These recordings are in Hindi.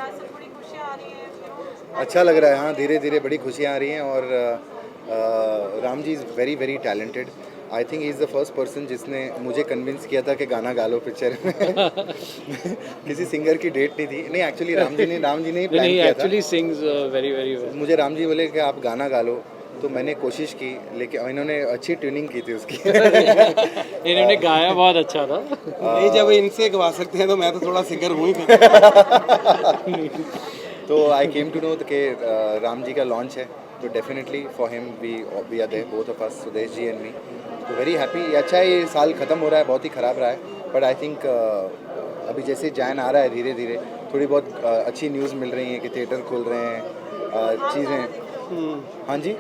बड़ी खुशियाँ आ रही हैं। अच्छा लग रहा है, हाँ धीरे धीरे बड़ी खुशियाँ आ रही हैं। और Ram ji is very very talented. I think he is the first person जिसने मुझे कन्विंस किया था कि गाना गा लो पिक्चर में। किसी सिंगर की डेट नहीं थी, नहीं एक्चुअली राम जी ने ही प्लान नहीं किया था। Actually sings very very well. मुझे राम जी बोले कि आप गाना गा लो, तो मैंने कोशिश की, लेकिन इन्होंने अच्छी ट्यूनिंग की थी उसकी। इन्होंने गाया बहुत अच्छा था। नहीं, जब इनसे गवा सकते हैं तो मैं तो थोड़ा सिंगर हूँ ही। तो आई केम टू नो कि राम जी का लॉन्च है, तो definitely for him we are there both of us, Sudesh ji and me. तो वेरी हैप्पी। अच्छा है, ये साल ख़त्म हो रहा है, बहुत ही ख़राब रहा है, बट आई थिंक अभी जैसे जैन आ रहा है धीरे धीरे थोड़ी बहुत अच्छी न्यूज़ मिल रही है कि थिएटर खुल रहे हैं, चीज़ें। हाँ जी,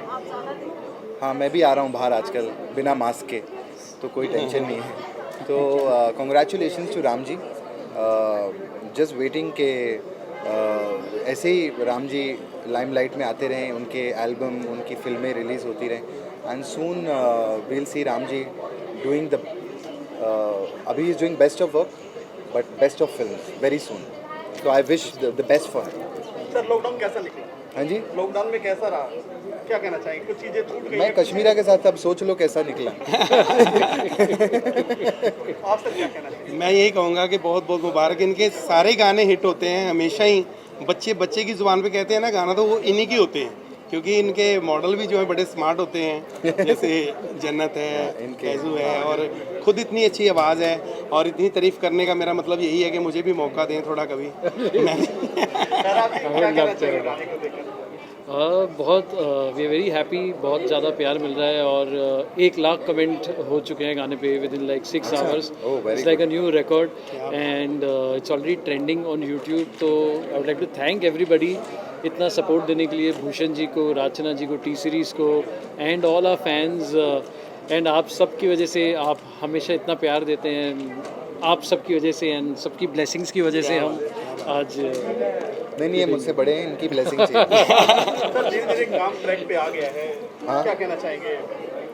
हाँ मैं भी आ रहा हूँ बाहर आजकल बिना मास्क के, तो कोई टेंशन नहीं है। तो congratulations to Ram ji. Just waiting के ऐसे ही राम जी लाइमलाइट में आते रहें, उनके एल्बम उनकी फिल्में रिलीज़ होती रहें, and soon we'll see Ram ji doing the अभी is doing best of work but best of films very soon. तो I wish the best for him. Sir lockdown कैसा निकला? हाँ जी, लॉकडाउन में कैसा रहा? क्या कहना चाहेंगे? कुछ चीजें छूट गई मैं हैं? कश्मीरा के साथ अब सोच लो कैसा निकला। आप सर क्या कहना चाहेंगे? मैं यही कहूँगा कि बहुत बहुत मुबारक। इनके सारे गाने हिट होते हैं हमेशा ही। बच्चे की ज़ुबान पे कहते हैं ना गाना, तो वो इन्हीं की होते हैं, क्योंकि इनके मॉडल भी जो है बड़े स्मार्ट होते हैं। जैसे जन्नत है, कैजू है, और खुद इतनी अच्छी आवाज़ है। और इतनी तारीफ़ करने का मेरा मतलब यही है कि मुझे भी मौका दें थोड़ा कभी। मैं सर आप क्या कहना चाहेंगे गाने को लेकर? बहुत वी आर वेरी हैप्पी, बहुत ज़्यादा प्यार मिल रहा है और 1 लाख कमेंट हो चुके हैं गाने पे within like 6 hours. Oh, very it's like a new record and it's already trending on YouTube. तो I would like to thank everybody इतना सपोर्ट देने के लिए, भूषण जी को, राचना जी को, टी सीरीज़ को, and all our fans. And आप सब की वजह से, आप हमेशा इतना प्यार देते हैं, आप सबकी वजह से एंड सबकी ब्लेसिंग्स की वजह से हम आज नहीं ये मुझसे बड़े हैं, इनकी ब्लेसिंग चाहिए। सर धीरे धीरे काम ट्रैक पे आ गया है, हाँ। क्या कहना चाहेंगे?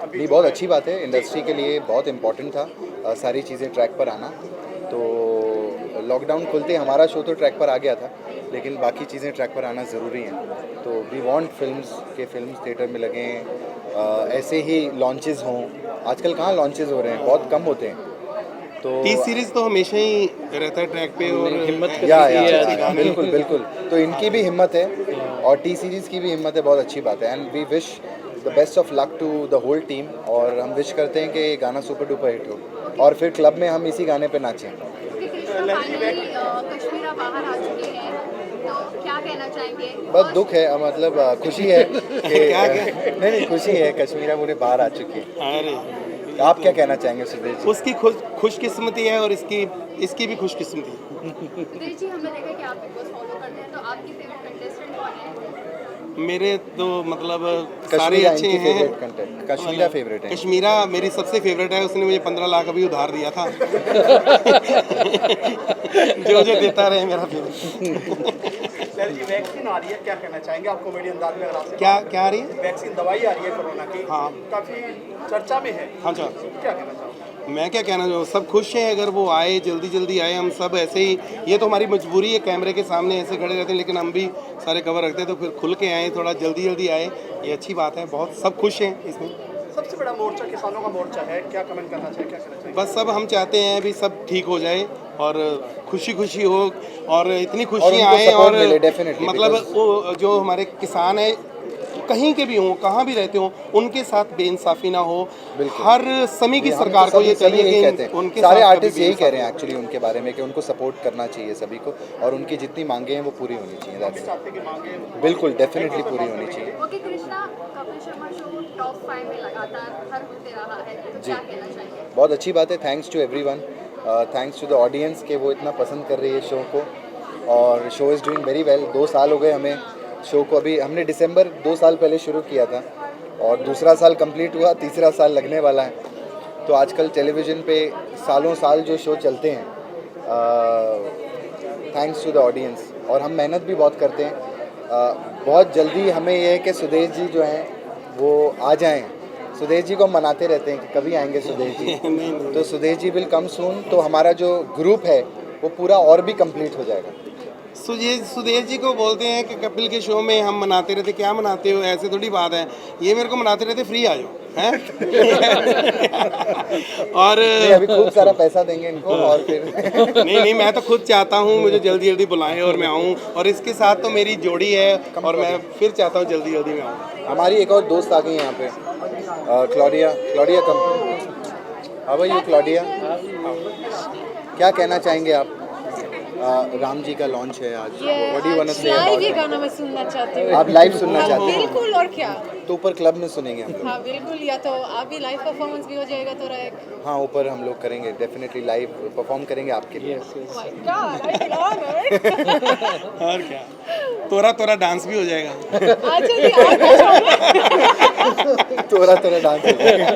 अभी नहीं बहुत अच्छी बात है, इंडस्ट्री के लिए बहुत इम्पोर्टेंट था सारी चीज़ें ट्रैक पर आना। तो लॉकडाउन खुलते हमारा शो तो ट्रैक पर आ गया था, लेकिन बाकी चीज़ें ट्रैक पर आना ज़रूरी हैं। तो वी वांट फिल्म्स थिएटर में लगें, ऐसे ही लॉन्चेस हों। आजकल कहाँ लॉन्चेस हो रहे हैं, बहुत कम होते हैं। तो टी सीरीज़ तो हमेशा ही रहता है ट्रैक पे, और हिम्मत या बिल्कुल बिल्कुल। तो इनकी भी हिम्मत है और टी सीरीज़ की भी हिम्मत है, बहुत अच्छी बात है। And we wish the best of luck to the whole team, और हम विश करते हैं कि ये गाना सुपर डुपर हिट हो और फिर क्लब में हम इसी गाने पे नाचें। कृष्णा फाइनली कश्मीरा बाहर आ चुके हैं, तो क्या कहना चाहेंगे? बहुत दुख है, मतलब खुशी है कि नहीं खुशी है, कश्मीरा पूरे बाहर आ चुकी है। अरे आप क्या कहना चाहेंगे सुदेश जी? उसकी खुशकिस्मती है और इसकी भी खुशकिस्मती है। सुदेश जी, हमने देखा कि आप बिग बॉस फॉलो करते हैं, तो आपकी फेवरेट कंटेस्टेंट कौन है? मेरे तो मतलब सारे कश्मीरा अच्छे इनकी हैं। फेवरेट कंटेंट, कश्मीरा फेवरेट है। कश्मीरा मेरी सबसे फेवरेट है, उसने मुझे 15 लाख अभी उधार दिया था। जो देता रहे मेरा फेवरेट। सर जी वैक्सीन आ रही है, क्या कहना चाहेंगे? आप कॉमेडी अंदाज में अगर आपसे क्या आ रही है? वैक्सीन दवाई आ रही है कोरोना की, हाँ। काफी चर्चा में है, हाँ जी, क्या कहना चाहोगे? मैं क्या कहना चाहूँ, सब खुश हैं अगर वो आए, जल्दी आए। हम सब ऐसे ही, ये तो हमारी मजबूरी है, कैमरे के सामने ऐसे खड़े रहते हैं, लेकिन हम भी सारे कवर रखते हैं, तो फिर खुल के आए, थोड़ा जल्दी आए, ये अच्छी बात है। बहुत सब खुश हैं इसमें। सबसे बड़ा मोर्चा किसानों का मोर्चा है, क्या कमेंट करना चाहिए, क्या कहना चाहिए? बस सब हम चाहते हैं भी सब ठीक हो जाए और खुशी हो, और इतनी और खुशियाँ उनको आए, support और मिले, definitely, मतलब because- वो जो हमारे किसान हैं कहीं के भी हों, कहाँ भी रहते हों, उनके साथ बेइंसाफी ना हो। बिल्कुल। हर समय की हम सरकार तो को ये सभी चाहिए यही कि कहते हैं, उनके सारे साथ आर्टिस्ट कभी यही कह रहे हैं बेइंसाफी एक्चुअली उनके बारे में कि उनको सपोर्ट करना चाहिए सभी को, और उनकी जितनी मांगे हैं वो पूरी होनी चाहिए। That's it. चाहते कि मांगे बिल्कुल डेफिनेटली पूरी होनी चाहिए। Okay Krishna, Kapil Sharma show top 5 में लगातार हर हफ्ते रहा है, तो क्या कहना चाहेंगे? बहुत अच्छी बात है, thanks to everyone, thanks to the audience कि वो इतना पसंद कर रही है शो को, और show is doing very well. 2 साल हो गए हमें शो को, अभी हमने दिसंबर 2 साल पहले शुरू किया था और दूसरा साल कंप्लीट हुआ, तीसरा साल लगने वाला है। तो आजकल टेलीविज़न पे सालों साल जो शो चलते हैं, थैंक्स टू द ऑडियंस, और हम मेहनत भी बहुत करते हैं। बहुत जल्दी हमें ये है कि सुदेश जी जो हैं वो आ जाएं। सुदेश जी को हम मनाते रहते हैं कि कभी आएंगे सुदेश जी। तो सुदेश जी विल कम सून, तो हमारा जो ग्रुप है वो पूरा और भी कंप्लीट हो जाएगा। सुदेश जी को बोलते हैं कि कपिल के शो में हम मनाते रहते, क्या मनाते हो, ऐसे थोड़ी बात है। ये मेरे को मनाते रहते फ्री आ जाओ हैं। और नहीं, अभी खूब सारा पैसा देंगे इनको और फिर नहीं मैं तो खुद चाहता हूँ मुझे जल्दी जल्दी बुलाएं और मैं आऊँ, और इसके साथ तो मेरी जोड़ी है और मैं फिर चाहता हूँ जल्दी जल्दी मैं आऊँ। हमारी एक और दोस्त आ गई यहाँ पे, Claudia come. How are you Claudia? क्या कहना चाहेंगे आप? राम जी का लॉन्च है आज, what do you want to say? Live ये गाना मैं सुनना चाहती हूँ। आप लाइव सुनना चाहते हैं? बिल्कुल, और क्या। तो ऊपर क्लब में सुनेंगे हम। हाँ बिल्कुल, या तो आप भी लाइव परफॉर्मेंस भी हो जाएगा तो एक हाँ, ऊपर हम लोग करेंगे, डेफिनेटली लाइव परफॉर्म करेंगे आपके लिए। और क्या, तोरा तोरा डांस भी हो जाएगा। तोरा डांस हो जाएगा।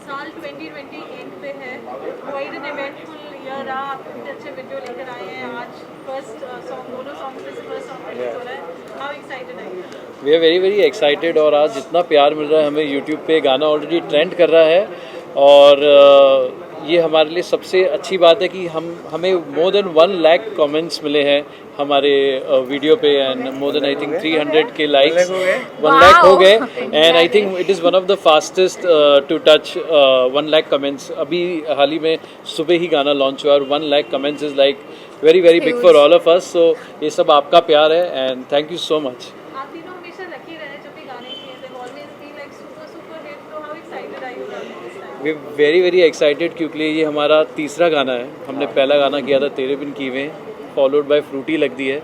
साल 2020 एंड पे है, क्वाइट एन इवेंटफुल ईयर रहा। आप इतने अच्छे वीडियो लेकर आए हैं, आज फर्स्ट सॉन्ग, दोनों सॉन्ग में से फर्स्ट सॉन्ग रिलीज हो रहा है। हाउ एक्साइटेड है? We are very very excited, और आज जितना प्यार मिल रहा है हमें यूट्यूब पे, गाना ऑलरेडी ट्रेंड कर रहा है, और ये हमारे लिए सबसे अच्छी बात है कि हमें मोर देन 1 लाख कमेंट्स मिले हैं हमारे वीडियो पे, and more than I think 300 के लाइक्स, 1 लाख हो गए। And I think it is one of the fastest to touch 1 lakh comments. अभी हाल ही में सुबह ही गाना लॉन्च हुआ, और 1 lakh comments is like very very big for all of us. So ये सब आपका प्यार है, and thank you so much. आप तीनों हमेशा लकी रहे जब भी गाने किए, they always be like super super hit. तो how excited are you? We very very excited, क्योंकि ये हमारा तीसरा गाना है। हमने पहला गाना किया था तेरे बिन कीवे, फॉलोड बाय फ्रूटी लग दी है,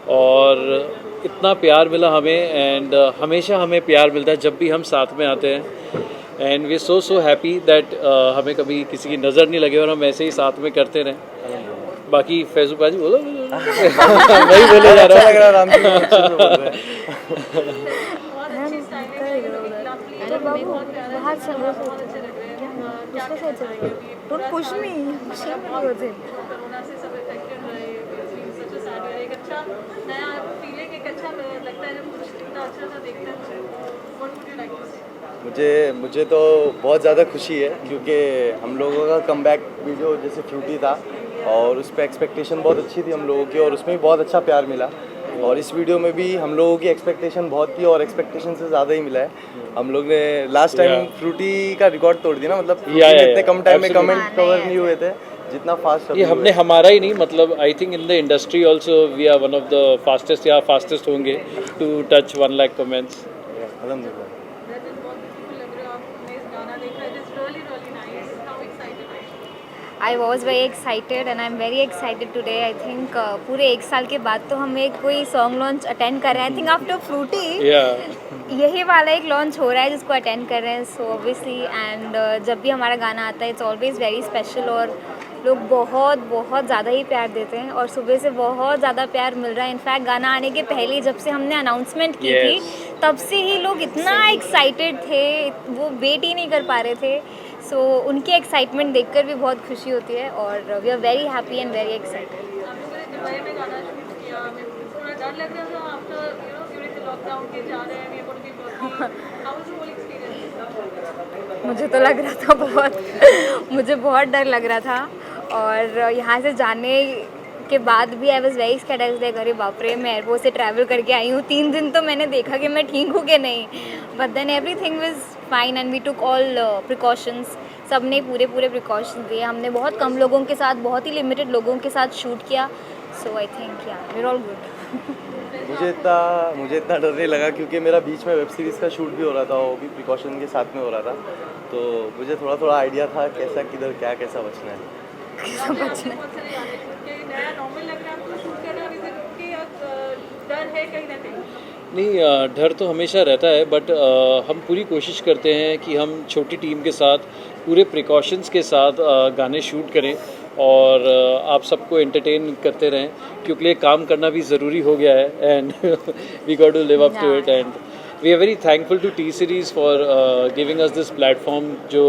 और इतना प्यार मिला हमें, एंड हमेशा हमें प्यार मिलता है जब भी हम साथ में आते हैं, and we so happy that हमें कभी किसी की नज़र नहीं लगे और हम ऐसे ही साथ में करते रहें। बाकी फैजू बाजी बोलो। वही बोले जा रहा है। बहुत अच्छी स्टाइलिंग है, लवली, बहुत प्यारा, बहुत अच्छे लग रहे हैं। क्या कहना चाहेंगे? डोंट पुश मी, कोरोना से सब इफेक्टेड रहे, सच अ सैड ईयर। एक अच्छा नया फीलिंग, एक अच्छा लगता है जब कुछ इतना अच्छा सा देखते हैं। What would you like to say? मुझे तो बहुत ज़्यादा खुशी है, क्योंकि हम लोगों का कमबैक वीडियो जैसे फ्रूटी था, और उस पर एक्सपेक्टेशन बहुत अच्छी थी हम लोगों की, और उसमें भी बहुत अच्छा प्यार मिला। और इस वीडियो में भी हम लोगों की एक्सपेक्टेशन बहुत थी, और एक्सपेक्टेशन से ज़्यादा ही मिला है। हम लोग ने लास्ट टाइम फ्रूटी का रिकॉर्ड तोड़ दिया ना, मतलब इतने कम टाइम में कमेंट कवर नहीं हुए थे जितना फास्ट। ये हमने हमारा ही नहीं, मतलब I think in the industry also we are one of the fastest, या फास्टेस्ट होंगे टू टच 1 लाख कमेंट्स। अलहमदुलिल्लाह। I was very excited and I'm very excited today. I think पूरे 1 साल के बाद तो हमें कोई सॉन्ग लॉन्च अटेंड कर रहे हैं। I think after फ्रूटी यही वाला एक लॉन्च हो रहा है जिसको अटेंड कर रहे हैं। सो ऑब्वियसली, एंड जब भी हमारा गाना आता है इट्स ऑलवेज़ वेरी स्पेशल, और लोग बहुत बहुत ज़्यादा ही प्यार देते हैं, और सुबह से बहुत ज़्यादा प्यार मिल रहा है। इनफैक्ट गाना आने के पहले जब से हमने अनाउंसमेंट की थी, तब से ही लोग इतना एक्साइटेड थे, वो वेट ही नहीं कर पा रहे थे। सो उनकी एक्साइटमेंट देखकर भी बहुत खुशी होती है, और we are very happy and very excited. Dubai में गाना शूट किया, थोड़ा डर लग रहा था आफ्टर ड्यूरिंग द लॉकडाउन के जा रहे हैं, we are going to be working. How was the whole experience? मुझे तो लग रहा था बहुत मुझे बहुत डर लग रहा था, और यहाँ से जाने के बाद भी I was very scared. I was like अरे बाप रे, मैं एयरपोर्ट से ट्रैवल करके आई हूँ, 3 दिन तो मैंने देखा कि मैं ठीक हूँ कि नहीं, but then everything was fine and we took all precautions. सब ने पूरे प्रिकॉशंस दिए। हमने बहुत कम लोगों के साथ, बहुत ही लिमिटेड लोगों के साथ शूट किया, सो आई थिंक या वी आर ऑल गुड। मुझे इतना डर नहीं लगा क्योंकि मेरा बीच में वेब सीरीज़ का शूट भी हो रहा था, वो भी प्रिकॉशन के साथ में हो रहा था, तो मुझे थोड़ा आइडिया था कैसा किधर क्या कैसा बचना है। नहीं, डर तो हमेशा रहता है, बट हम पूरी कोशिश करते हैं कि हम छोटी टीम के साथ पूरे प्रिकॉशंस के साथ गाने शूट करें और आप सबको एंटरटेन करते रहें, क्योंकि ये काम करना भी ज़रूरी हो गया है and we got to live up to it. And we are very thankful to T Series for giving us this platform, जो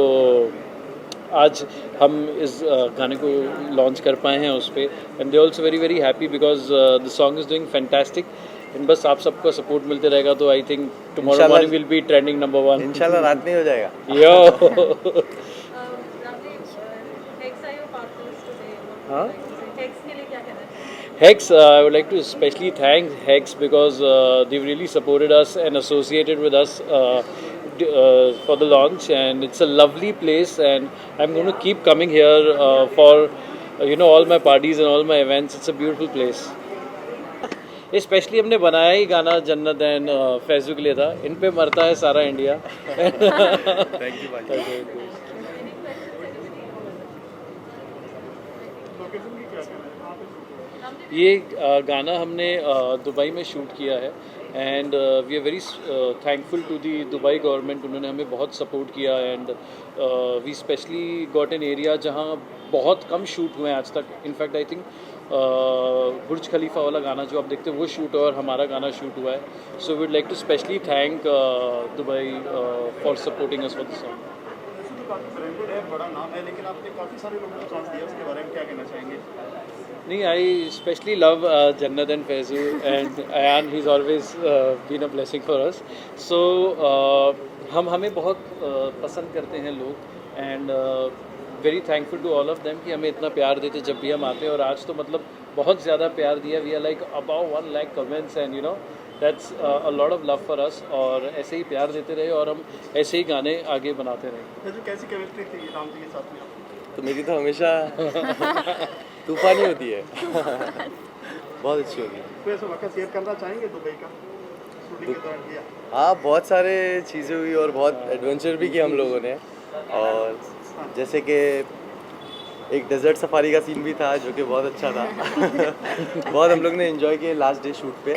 आज हम इस गाने को लॉन्च कर पाए हैं उस पर। And they also very happy because the song is doing fantastic. And बस आप सबका सपोर्ट मिलते रहेगा तो I think tomorrow morning will be trending number 1। इंशाल्लाह रात में हो जाएगा। यो Hex, I would like to especially thank Hex because they've really supported us and associated with us for the launch, and it's a lovely place and I'm going to keep coming here for all my parties and all my events. It's a beautiful place. Specially हमने बनाया ही गाना जन्नत एंड फैजू के लिए था। इन पे मरता है सारा इंडिया। थैंक यू भाई। ये गाना हमने दुबई में शूट किया है and we are very thankful to the Dubai government. उन्होंने हमें बहुत सपोर्ट किया and we specially got an area जहाँ बहुत कम शूट हुए हैं आज तक। इनफैक्ट आई थिंक बुर्ज खलीफा वाला गाना जो आप देखते हैं वो शूट हुआ और हमारा गाना शूट हुआ है। So we'd like to specially thank Dubai for supporting us for this song. Branded है, बड़ा नाम है, लेकिन आपने काफ़ी सारे लोगों को चांस दिया, उसके बारे में क्या कहना चाहेंगे? नहीं, I specially love Jannat and Faizu and Ayaan, he is always been a blessing for us. So हमें बहुत पसंद करते हैं लोग and very thankful to all of them कि हमें इतना प्यार देते जब भी हम आते हैं। और आज तो मतलब बहुत ज़्यादा प्यार दिया। We are like about 1 lakh comments and that's a lot of love for us. और ऐसे ही प्यार देते रहे और हम ऐसे ही गाने आगे बनाते रहे। कैसी केमिस्ट्री थी राम जी के साथ में? तो मेरी तो हमेशा तूफानी होती है। बहुत अच्छी होती है। कोई ऐसा वाक़या शेयर करना चाहेंगे दुबई का शूटिंग के दौरान किया? हाँ, बहुत सारे चीज़ें हुई और बहुत एडवेंचर भी किया हम लोगों ने। और जैसे कि एक डेजर्ट सफारी का सीन भी था जो कि बहुत अच्छा था। बहुत हम लोग ने एंजॉय किए लास्ट डे शूट पे,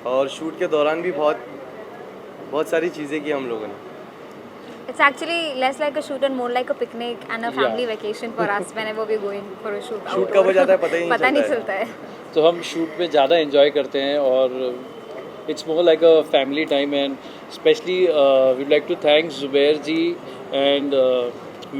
और शूट के दौरान भी बहुत सारी चीज़ें की हम लोगों ने। It's actually less like a shoot and more like a picnic and a family vacation for us whenever we're going for a shoot. Shoot कब हो जाता है पता ही नहीं चलता है। तो हम शूट पे ज़्यादा एंजॉय करते हैं और it's more like a family time. And specially we'd like to thank Zubair ji and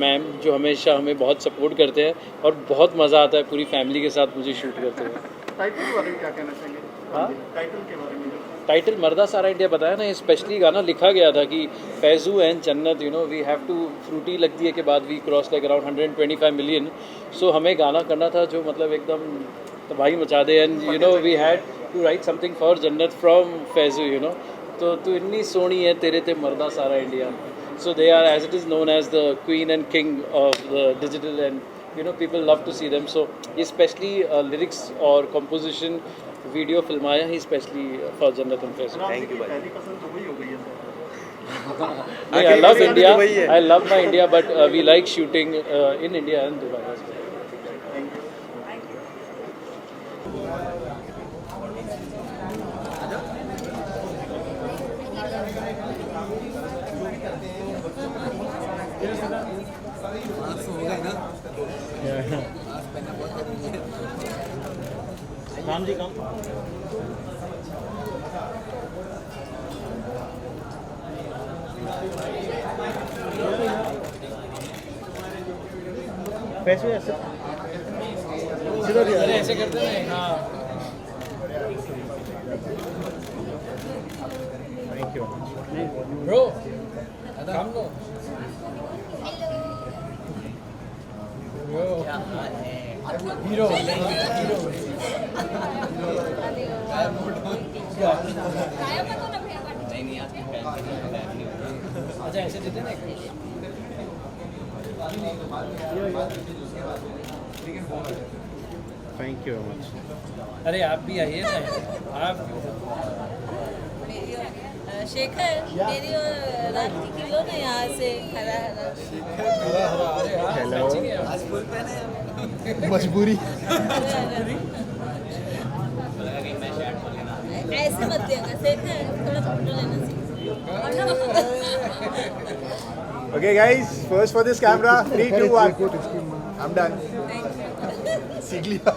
ma'am जो हमेशा हमें बहुत सपोर्ट करते हैं और बहुत मज़ा आता है पूरी फैमिली के साथ मुझे शूट करते हुए। टाइटल के बारे में क्या कहना चाहेंगे? हाँ, टाइटल के बारे में टाइटल मर्दा सारा इंडिया बताया ना। स्पेशली गाना लिखा गया था कि Faizu and Jannat we have to fruity लगती है के बाद we cross like around 125 million. So हमें गाना करना था जो मतलब एकदम तबाही मचा दे। And we had to write something for Jannat from Faizu. तो तू इतनी सोहनी है तेरे ते मर्दा सारा India. So they are, as it is known as, the queen and king of the digital, and people love to see them. So especially lyrics और composition video फिल्माया ही specially for Jannat and Faizu. Thank you भाई। पहली पसंद दुबई हो गई है sir. I love India. I love my India, but we like shooting in India and Dubai as well. Ram ji काम पैसे ऐसे सीधा दिया ऐसे करते हैं। हाँ, थैंक यू ब्रो। काम लो। हीरो अच्छा ऐसे देते ना थैंक यू वेरी मच। अरे आप भी आइए ना आप शेखर मेरी और रात की किलो ना यहाँ से हरा हरा मजबूरी ऐसे मत देगा शेखर थोड़ा फोटो लेना सीख Okay guys, first for this camera, 3, 2, 1. I'm done. सीख लिया।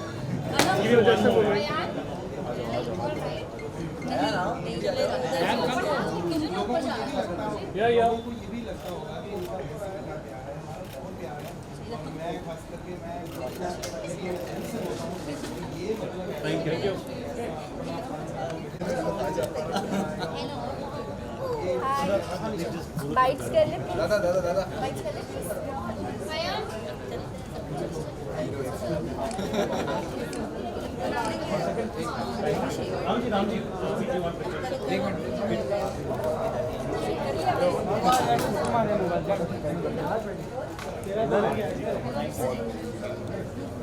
बाइट्स कर ले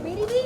मेरी भी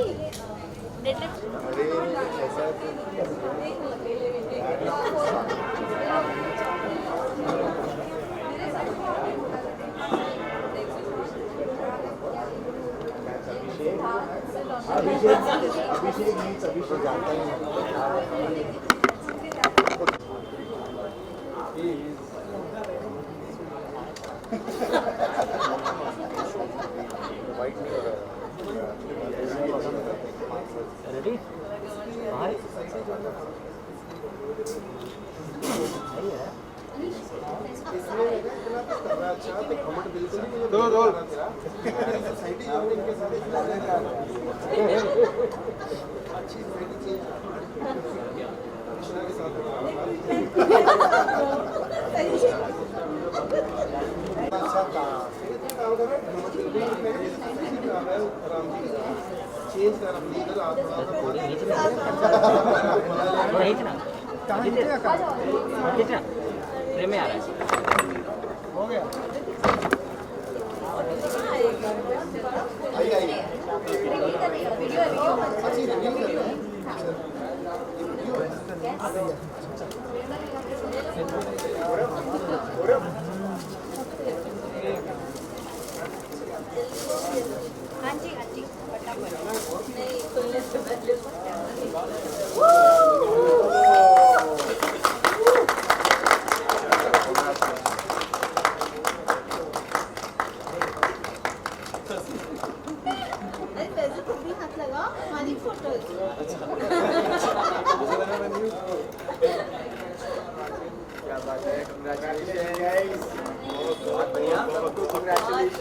हाँ जी हाथ लगा हमारी फोटोज क्या बात है, congratulations guys। बहुत बढ़िया, congratulations।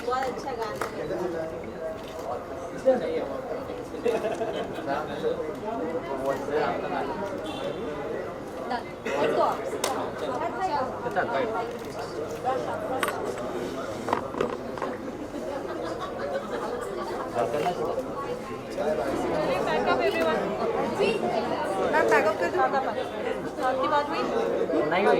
बहुत अच्छा गाना बैकअप एवरीवन मैम बैकअप कर दो आपकी बात हुई नहीं हुई